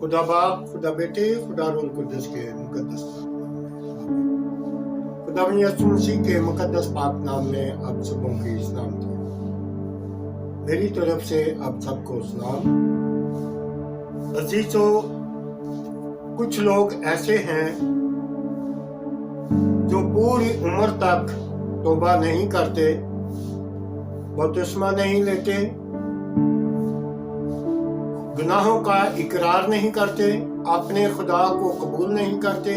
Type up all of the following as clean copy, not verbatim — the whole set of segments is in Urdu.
خدا باپ، خدا بیٹے، خدا روح القدس کے مقدس خدا یسوع مسیح کے مقدس پاک نام میں آپ سبوں کی سلام تھی۔ میری طرف سے آپ سب کو سلام۔ عزیزو، کچھ لوگ ایسے ہیں جو پوری عمر تک توبہ نہیں کرتے، بپتسمہ نہیں لیتے، گناہوں کا اقرار نہیں کرتے، اپنے خدا کو قبول نہیں کرتے،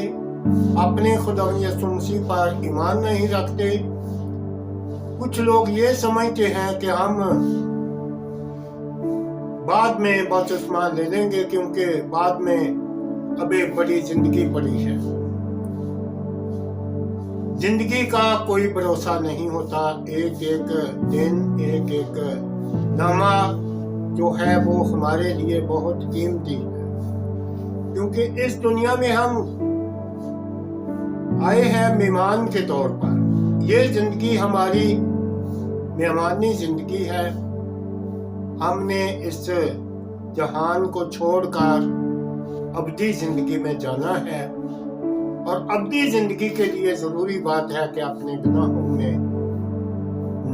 اپنے خدا یسوع مسیح پر ایمان نہیں رکھتے۔ کچھ لوگ یہ سمجھتے ہیں کہ ہم بعد میں بپتسمہ لے لیں گے کیونکہ بعد میں ابھی بڑی زندگی پڑی ہے۔ زندگی کا کوئی بھروسہ نہیں ہوتا، ایک ایک دن، ایک ایک لمحہ جو ہے وہ ہمارے لیے بہت قیمتی ہے، کیونکہ اس دنیا میں ہم آئے ہیں مہمان کے طور پر۔ یہ زندگی ہماری مہمانی زندگی ہے۔ ہم نے اس جہان کو چھوڑ کر ابدی زندگی میں جانا ہے، اور ابدی زندگی کے لیے ضروری بات ہے کہ اپنے گناہوں میں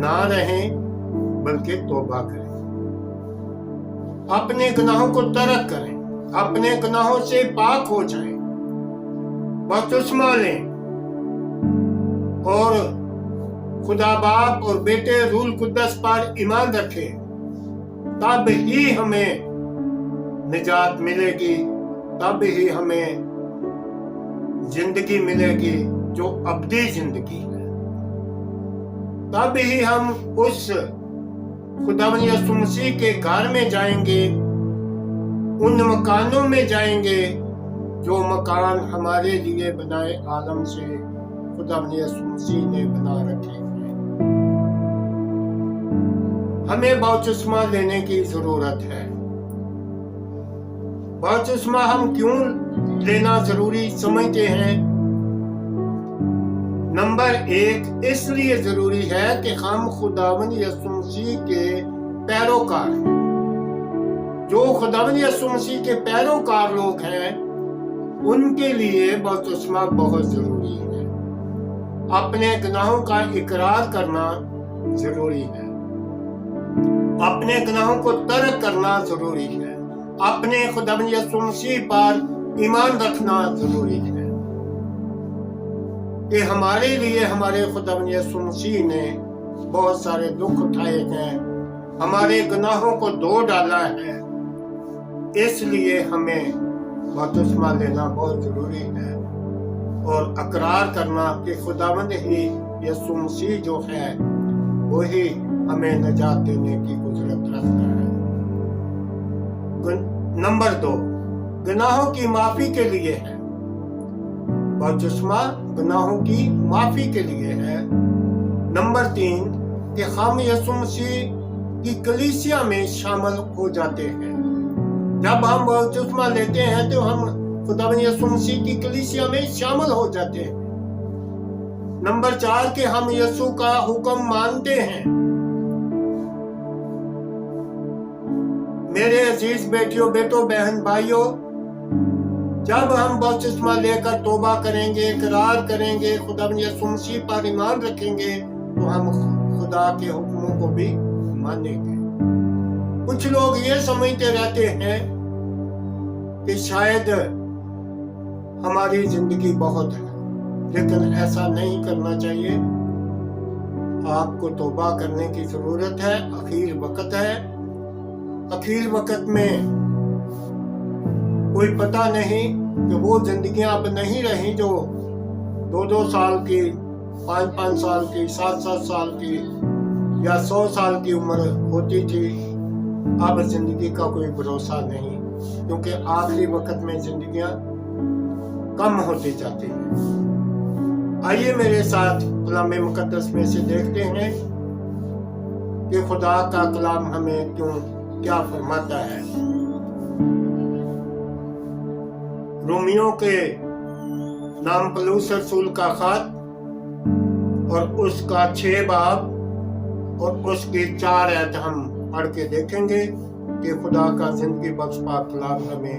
نہ رہیں بلکہ توبہ کریں، اپنے گناہوں کو ترک کریں، اپنے گناہوں سے پاک ہو جائیں، بپتسمہ لیں اور خدا باپ اور بیٹے روح القدس پر ایمان رکھیں۔ تب ہی ہمیں نجات ملے گی، تب ہی ہمیں زندگی ملے گی جو ابدی زندگی ہے۔ تب ہی ہم اس خداوند یسوع مسیح کے گھر میں جائیں گے، ان مکانوں میں جائیں گے جو مکان ہمارے لیے بنائے عالم سے خداوند یسوع مسیح نے بنا رکھے ہیں۔ ہمیں بپتسمہ لینے کی ضرورت ہے۔ بپتسمہ ہم کیوں لینا ضروری سمجھتے ہیں؟ نمبر 1، اس لیے ضروری ہے کہ ہم خداوند یسوع مسیح کے پیروکار ہیں۔ جو خداوند یسوع مسیح کے پیروکار لوگ ہیں ان کے لیے بپتسمہ بہت ضروری ہے۔ اپنے گناہوں کا اقرار کرنا ضروری ہے، اپنے گناہوں کو ترک کرنا ضروری ہے، اپنے خداوند یسوع مسیح پر ایمان رکھنا ضروری ہے کہ ہمارے لیے ہمارے خداوند یسوع مسیح نے بہت سارے دکھ اٹھائے ہیں، ہمارے گناہوں کو دھو ڈالا ہے۔ اس لیے ہمیں بپتسمہ لینا بہت ضروری ہے اور اقرار کرنا کہ خداوند ہی یسوع مسیح جو ہے وہی ہمیں نجات دینے کی قدرت رکھتا ہے۔ نمبر 2، گناہوں کی معافی کے لیے ہے۔ بپتسمہ گناہوں کی معافی کے لیے ہے۔ نمبر 3، کہ ہم یسوع مسیح کی کلیسیا میں شامل ہو جاتے ہیں۔ جب ہم بپتسمہ لیتے ہیں تو ہم خداوند یسوع مسیح کی کلیسیا میں شامل ہو جاتے ہیں۔ نمبر 4، کہ ہم یسوع کا حکم مانتے ہیں۔ میرے عزیز بیٹیوں، بیٹوں، بہن، بھائیوں، جب ہم بپتسمہ لے کر توبہ کریں گے، اقرار کریں گے، خداوند یسوع مسیح پر ایمان رکھیں گے تو ہم خدا کے حکموں کو بھی مانیں گے۔ کچھ لوگ یہ سمجھتے رہتے ہیں کہ شاید ہماری زندگی بہت ہے، لیکن ایسا نہیں کرنا چاہیے۔ آپ کو توبہ کرنے کی ضرورت ہے، اخیر وقت ہے۔ اخیر وقت میں کوئی پتہ نہیں کہ وہ زندگیاں اب نہیں رہیں جو 2 سال کی، 5 سال کی، 7 سال کی یا 100 سال کی عمر ہوتی تھی۔ اب زندگی کا کوئی بھروسہ نہیں، کیونکہ آخری وقت میں زندگیاں کم ہوتی جاتی ہیں۔ آئیے میرے ساتھ کلام مقدس میں سے دیکھتے ہیں کہ خدا کا کلام ہمیں کیا فرماتا ہے۔ رومیوں کے نام پلوس رسول کا خط اور اس کا 6 باب اور اس کی 4 آیت ہم پڑھ کے دیکھیں گے کہ خدا کا زندگی بخش پاک کلام ہمیں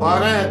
12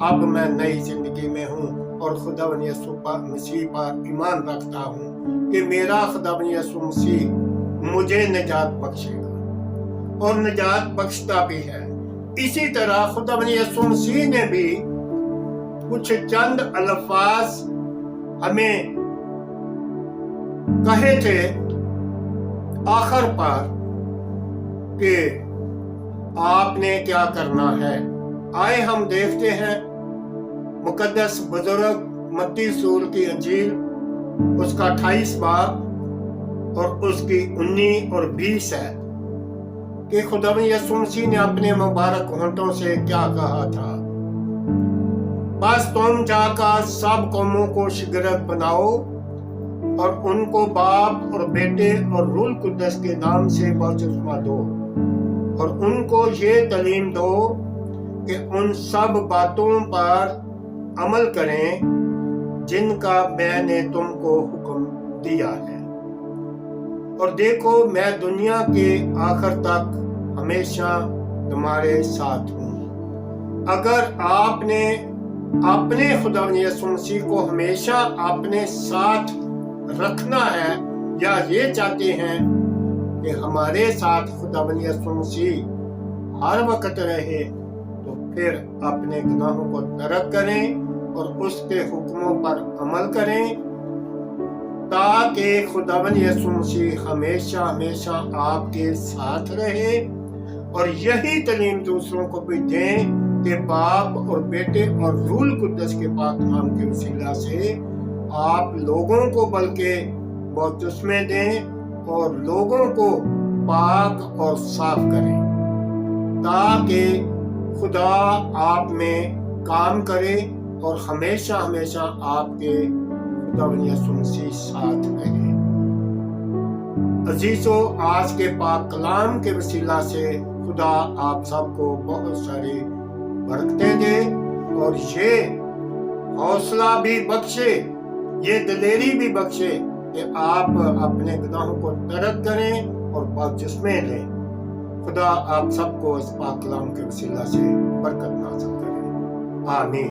اب میں نئی زندگی میں ہوں اور خداوند یسوع مسیح پر ایمان رکھتا ہوں کہ میرا خداوند یسوع مسیح مجھے نجات بخشے گا اور نجات بخشتا بھی ہے۔ اسی طرح خداوند یسوع مسیح نے بھی کچھ چند الفاظ ہمیں کہے تھے آخر پر کہ آپ نے کیا کرنا ہے۔ آئے ہم دیکھتے ہیں مقدس بزرگ متی سور کی انجیل اس کا 28 باب اور اس کی 19 اور 20 ہے کہ خداوند یسوع مسیح نے اپنے مبارک ہونٹوں سے کیا کہا تھا، بس تم جا کر سب قوموں کو شاگرد بناؤ اور ان کو باپ اور بیٹے اور روح القدس کے نام سے بپتسمہ دو اور ان کو یہ تعلیم دو کہ ان سب باتوں پر عمل کریں جن کا میں نے تم کو حکم دیا ہے، اور دیکھو میں دنیا کے آخر تک ہمیشہ تمہارے ساتھ ہوں۔ اگر آپ نے اپنے خداوند یسوع مسیح کو ہمیشہ اپنے ساتھ رکھنا ہے یا یہ چاہتے ہیں کہ ہمارے ساتھ خداوند یسوع مسیح ہر وقت رہے، تو پھر اپنے گناہوں کو ترک کریں اور اس کے حکموں پر عمل کریں تاکہ خداوند یسوع مسیح ہمیشہ ہمیشہ آپ کے ساتھ رہے، اور یہی تعلیم دوسروں کو بھی دیں کہ باپ اور بیٹے اور روح القدس کے پاک نام کے وسیلہ سے آپ لوگوں کو بلکہ بپتسمے دیں اور لوگوں کو پاک اور صاف کریں تاکہ خدا آپ میں کام کرے اور ہمیشہ ہمیشہ آپ کے خداوند یسوع مسیح ساتھ رہے۔ عزیزو، آج کے پاک کلام کے وسیلہ سے خدا آپ سب کو بہت ساری برکتیں دے اور یہ حوصلہ بھی بخشے، یہ دلیری بھی بخشے کہ آپ اپنے گناہوں کو ترک کریں اور بپتسمے لیں۔ خدا آپ سب کو اس پاک کلام کے وسیلہ سے برکت نازل کرے، آمین۔